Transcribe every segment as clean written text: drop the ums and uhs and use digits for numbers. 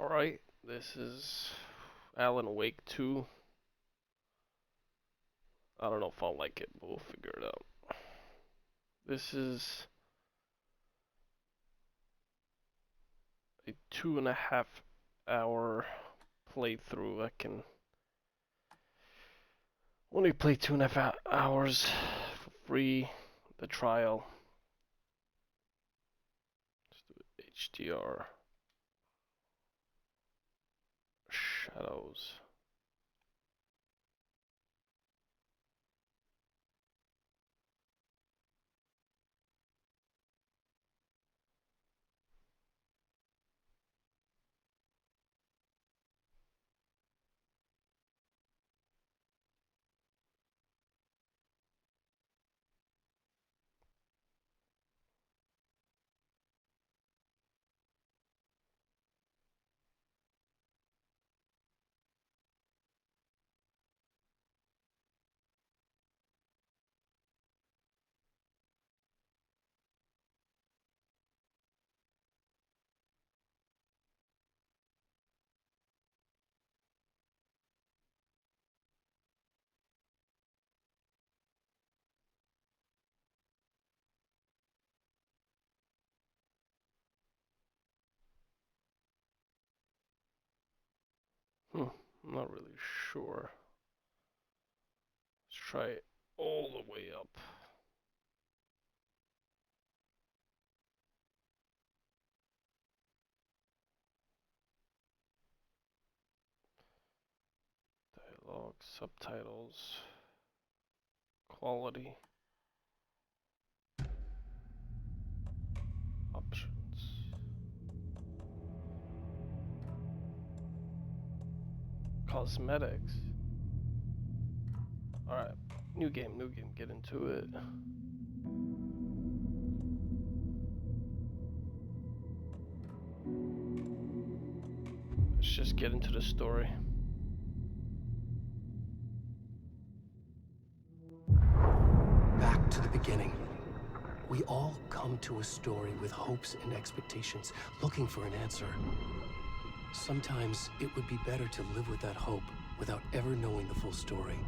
Alright, this is Alan Wake 2. I don't know if I'll like it, but we'll figure it out. This is a 2.5 hour playthrough. I can only play 2.5 hours for free, the trial. Let's do it HDR. Shadows. I'm not really sure. Let's try it all the way up. Dialogue, subtitles, quality, options. Cosmetics. Alright, new game, get into it. Let's just get into the story. Back to the beginning. We all come to a story with hopes and expectations, looking for an answer. Sometimes it would be better to live with that hope without ever knowing the full story.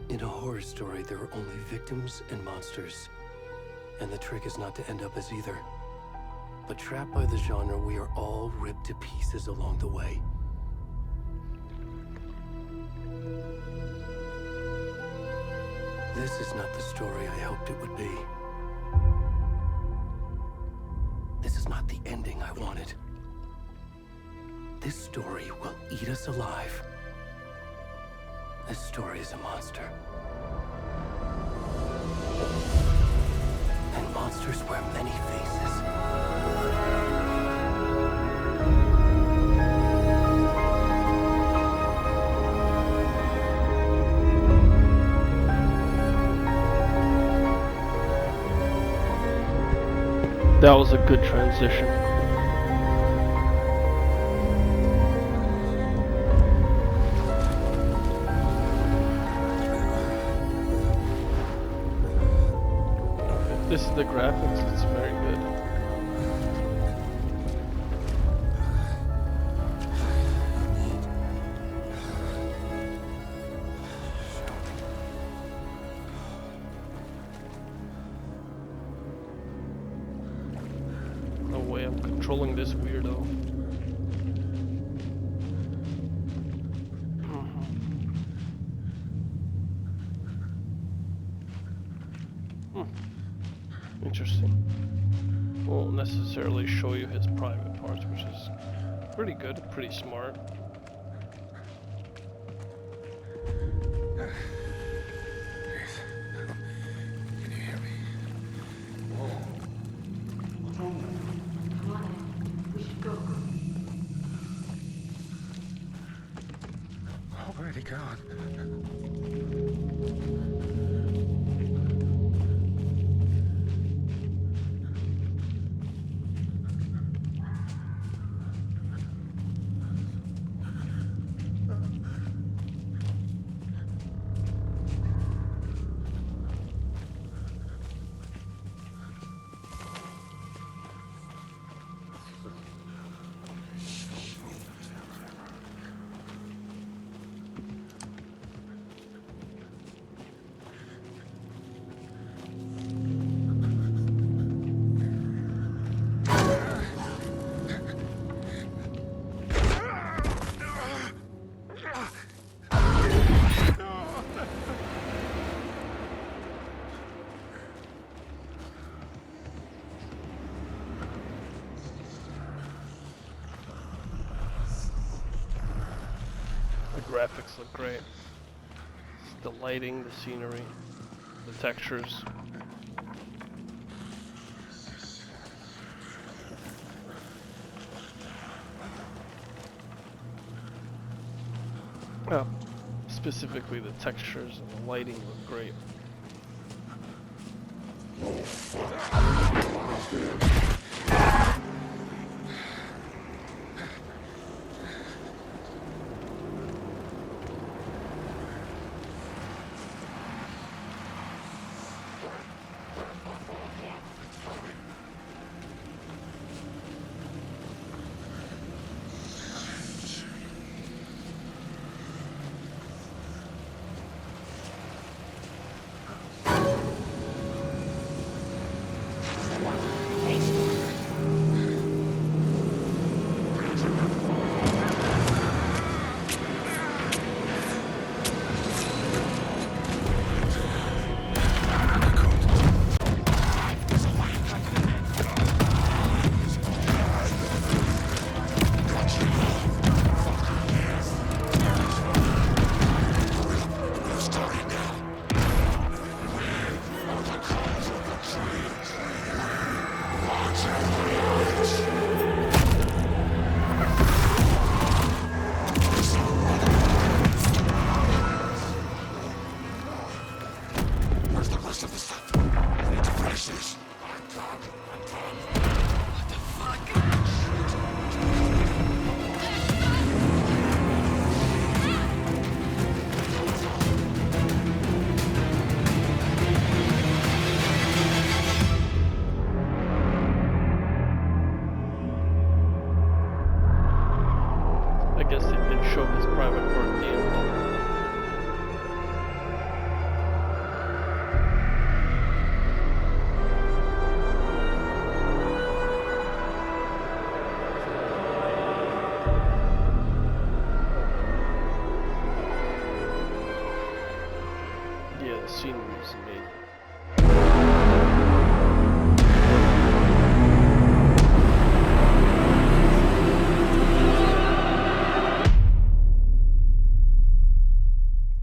In a horror story, there are only victims and monsters. And the trick is not to end up as either. But trapped by the genre, we are all ripped to pieces along the way. This is not the story I hoped it would be. This is not the ending I wanted. This story will eat us alive. This story is a monster. And monsters wear many faces. That was a good transition. If this is the graphics, it's very good. No way I'm controlling this weirdo. Interesting. Won't necessarily show you his private parts, which is pretty good, pretty smart. Please, can you hear me? Come on in. We should go. Oh, where'd he gone? graphics look great. It's the lighting, the scenery, the textures. Specifically the textures and the lighting look great.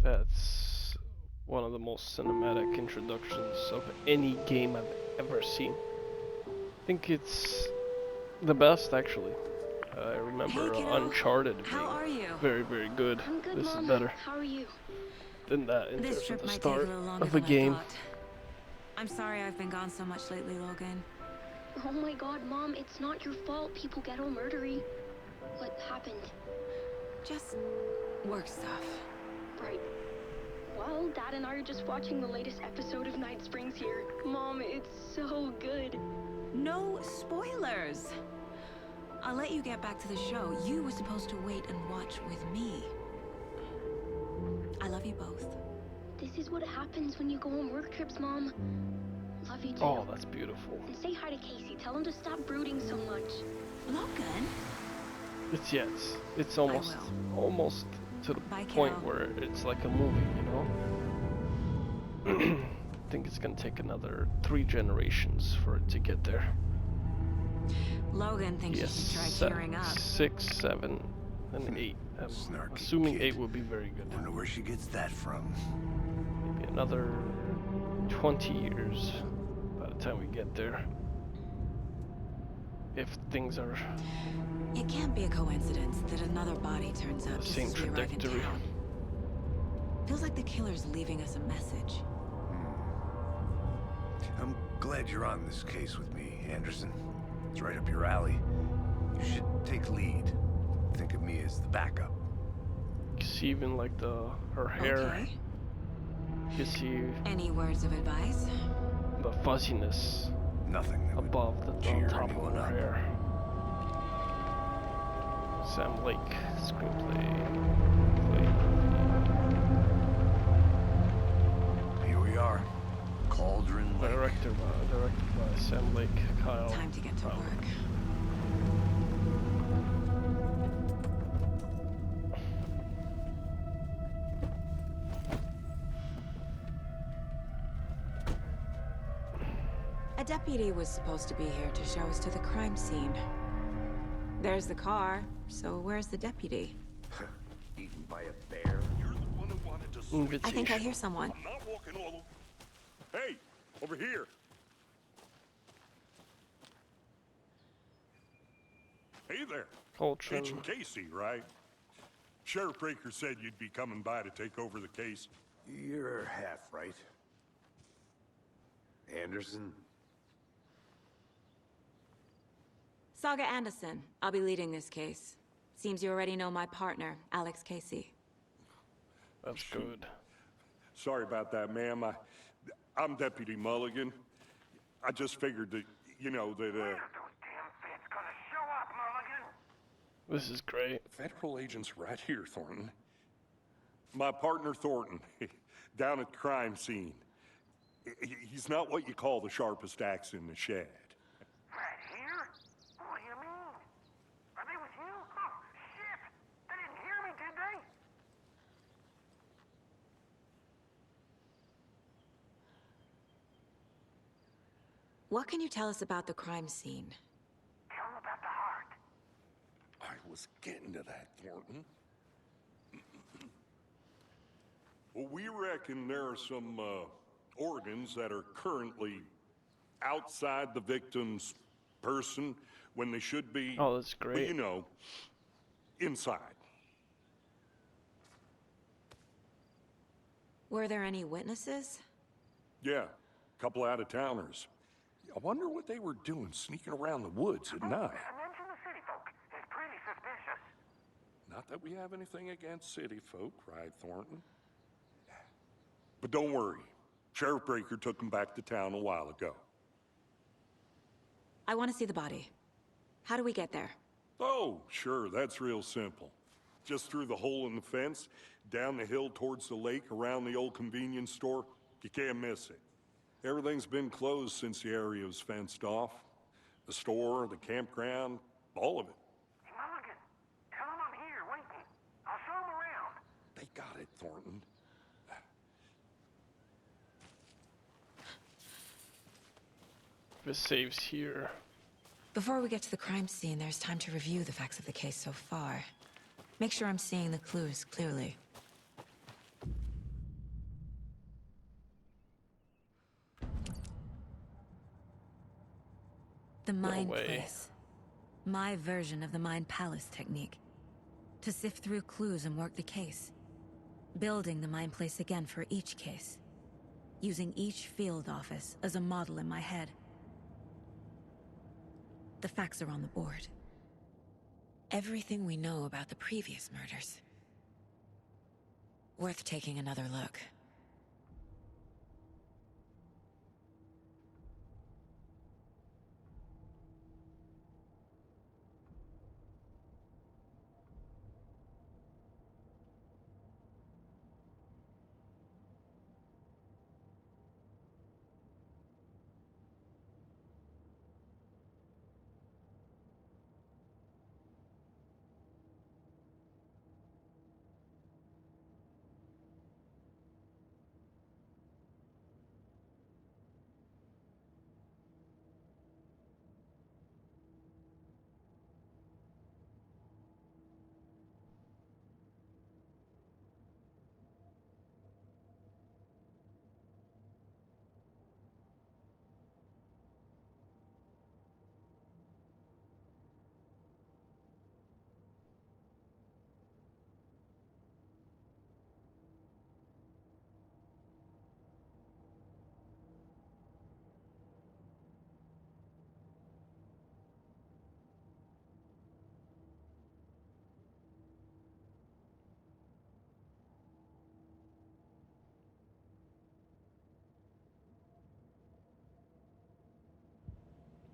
That's one of the most cinematic introductions of any game I've ever seen. I think it's the best, actually. I remember Uncharted being very, very good. I'm good, This Mom. is better How are you? than that in This terms trip of the might take a start little longer of the than game. I thought. I'm sorry I've been gone so much lately, Logan. Oh my god, Mom, it's not your fault people get all murdery. What happened? Just work stuff. Right. Well, Dad and I are just watching the latest episode of Night Springs here. Mom, it's so good. No spoilers! I'll let you get back to the show. You were supposed to wait and watch with me. I love you both. This is what happens when you go on work trips, Mom. Love you too. Oh, that's beautiful. And say hi to Casey. Tell him to stop brooding so much. Logan? It's almost to the Bye, point kiddo. where it's like a movie, you know? I think it's gonna take another 3 generations for it to get there. Logan thinks you should try cheering up. 6, 7, and 8. I'm Snarky assuming kid. 8 would be very good. Wonder where she gets that from. Maybe another 20 years by the time we get there. If things are It can't be a coincidence that another body turns up the just same as we arrive in trajectory. town. Feels like the killer's leaving us a message. I'm glad you're on this case with me, Anderson. It's right up your alley. You should take lead. Think of me as the backup. You see even like her hair. Okay. You see Any words of advice? the fuzziness Nothing that would above the cheer top of anyone her up. hair. Sam Lake screenplay. Here we are. Cauldron Lake. Directed by Sam Lake, Kyle. Time to get to Kyle. work. A deputy was supposed to be here to show us to the crime scene. There's the car, so where's the deputy? Eating by a bear? You're the one who wanted to swing. I think I hear someone. I'm not walking all over. Hey, over here. Hey there. Coltrane. Agent Casey, right? Sheriff Breaker said you'd be coming by to take over the case. You're half right. Anderson? Saga Anderson. I'll be leading this case. Seems you already know my partner, Alex Casey. That's good. Sorry about that, ma'am. I'm Deputy Mulligan. I just figured that, you know, that, This is great. Federal agent's right here, Thornton. My partner, Thornton, down at the crime scene. He's not what you call the sharpest axe in the shed. Right here? What do you mean? Are they with you? Oh, shit! They didn't hear me, did they? What can you tell us about the crime scene? Tell them about the heart. I was getting to that, Thornton. Well, we reckon there are some, organs that are currently outside the victim's person when they should be, Oh, that's well, great. you know, inside. Were there any witnesses? Yeah, a couple out-of-towners. I wonder what they were doing sneaking around the woods at night. Mention the city folk. It's pretty suspicious. Not that we have anything against city folk, right, Thornton? But don't worry. Sheriff Breaker took them back to town a while ago. I want to see the body. How do we get there? Oh, sure, that's real simple. Just through the hole in the fence, down the hill towards the lake, around the old convenience store. You can't miss it. Everything's been closed since the area was fenced off. The store, the campground, all of it. Hey, Mulligan, tell them I'm here, waiting. I'll show them around. They got it, Thornton. This saves here. Before we get to the crime scene, there's time to review the facts of the case so far. Make sure I'm seeing the clues clearly. The Mind way. Place. My version of the Mind Palace technique. To sift through clues and work the case. Building the Mind Place again for each case. Using each field office as a model in my head. The facts are on the board. Everything we know about the previous murders. Worth taking another look.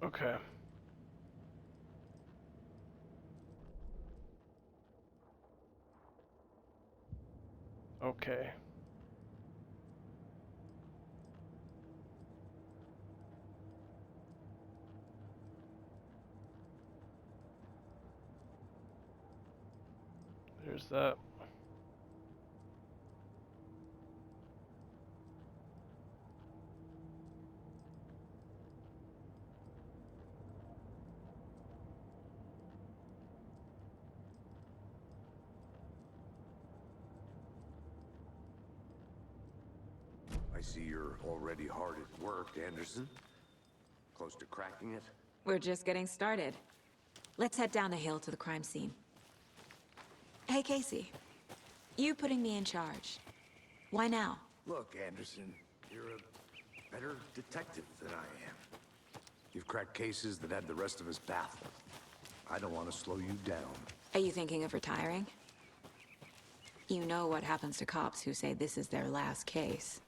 Okay. Okay. There's that. I see you're already hard at work, Anderson. Close to cracking it? We're just getting started. Let's head down the hill to the crime scene. Hey, Casey. You putting me in charge. Why now? Look, Anderson, you're a better detective than I am. You've cracked cases that had the rest of us baffled. I don't want to slow you down. Are you thinking of retiring? You know what happens to cops who say this is their last case.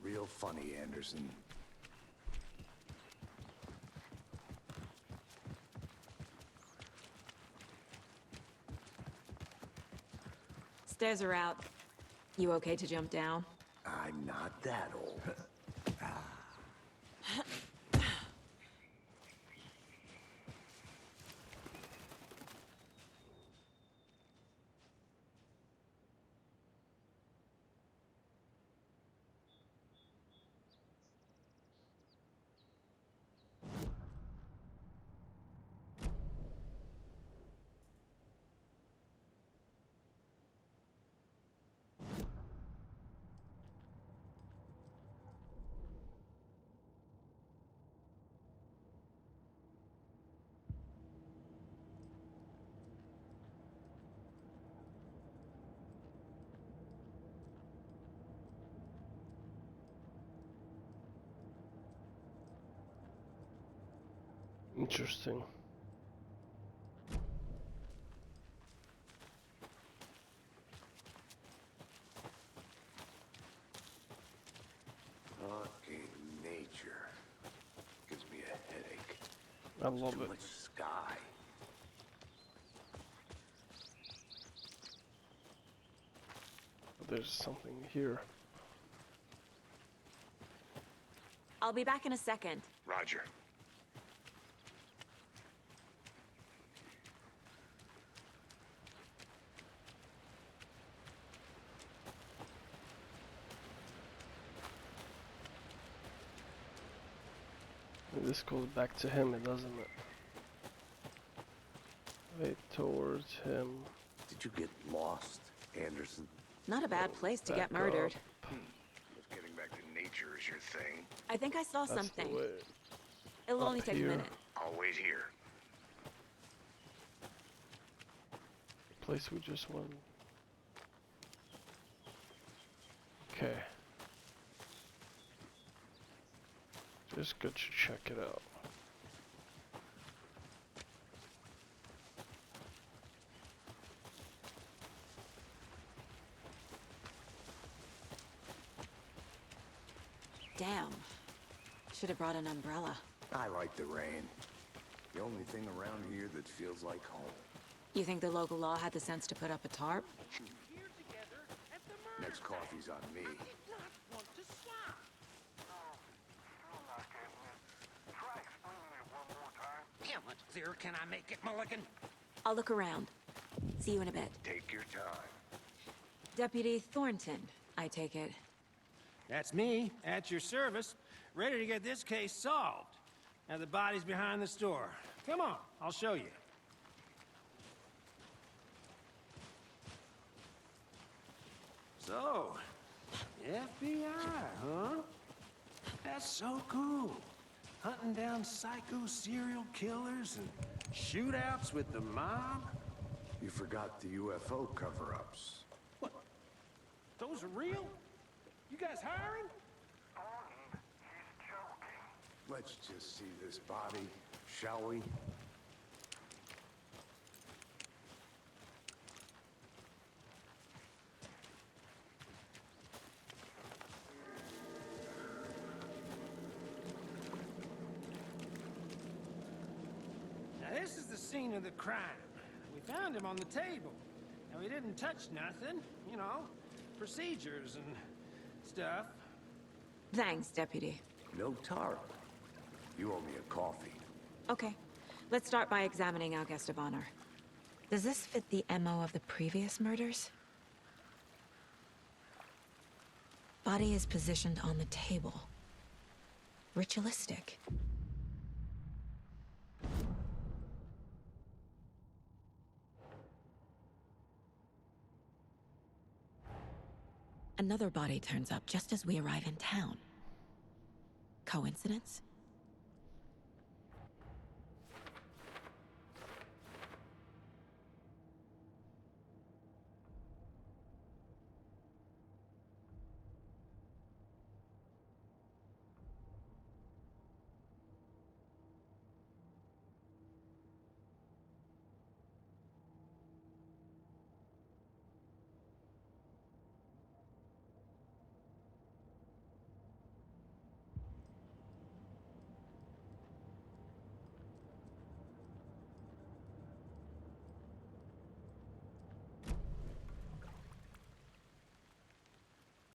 Real funny, Anderson. Stairs are out. You okay to jump down? I'm not that old. Interesting. Fucking nature. Gives me a headache. I love Too it. much sky. There's something here. I'll be back in a second. Roger. This goes back to him, doesn't it? Right towards him. Did you get lost, Anderson? Not a bad place to get Back murdered. up. If getting back to nature is your thing, I think I saw That's something. the way. It'll Up only take here. a minute. I'll wait here. Place we just went. Okay. Just good to check it out. Damn. Should have brought an umbrella. I like the rain. The only thing around here that feels like home. You think the local law had the sense to put up a tarp? Here together at the murder. Next coffee's on me. I did not want to swap. Oh, still not getting it. Try explaining it one more time. How much clearer can I make it, Mulligan? I'll look around. See you in a bit. Take your time. Deputy Thornton, I take it. That's me, at your service, ready to get this case solved. Now the body's behind the store. Come on, I'll show you. So, FBI, huh? That's so cool. Hunting down psycho serial killers and shootouts with the mob. You forgot the UFO cover-ups. What? Those are real? You guys hiring? He's joking. Let's just see this body, shall we? Now this is the scene of the crime. We found him on the table. And we didn't touch nothing, you know, procedures and stuff. Thanks, Deputy. No tarp. You owe me a coffee. Okay. Let's start by examining our guest of honor. Does this fit the MO of the previous murders? Body is positioned on the table. Ritualistic. Another body turns up just as we arrive in town. Coincidence?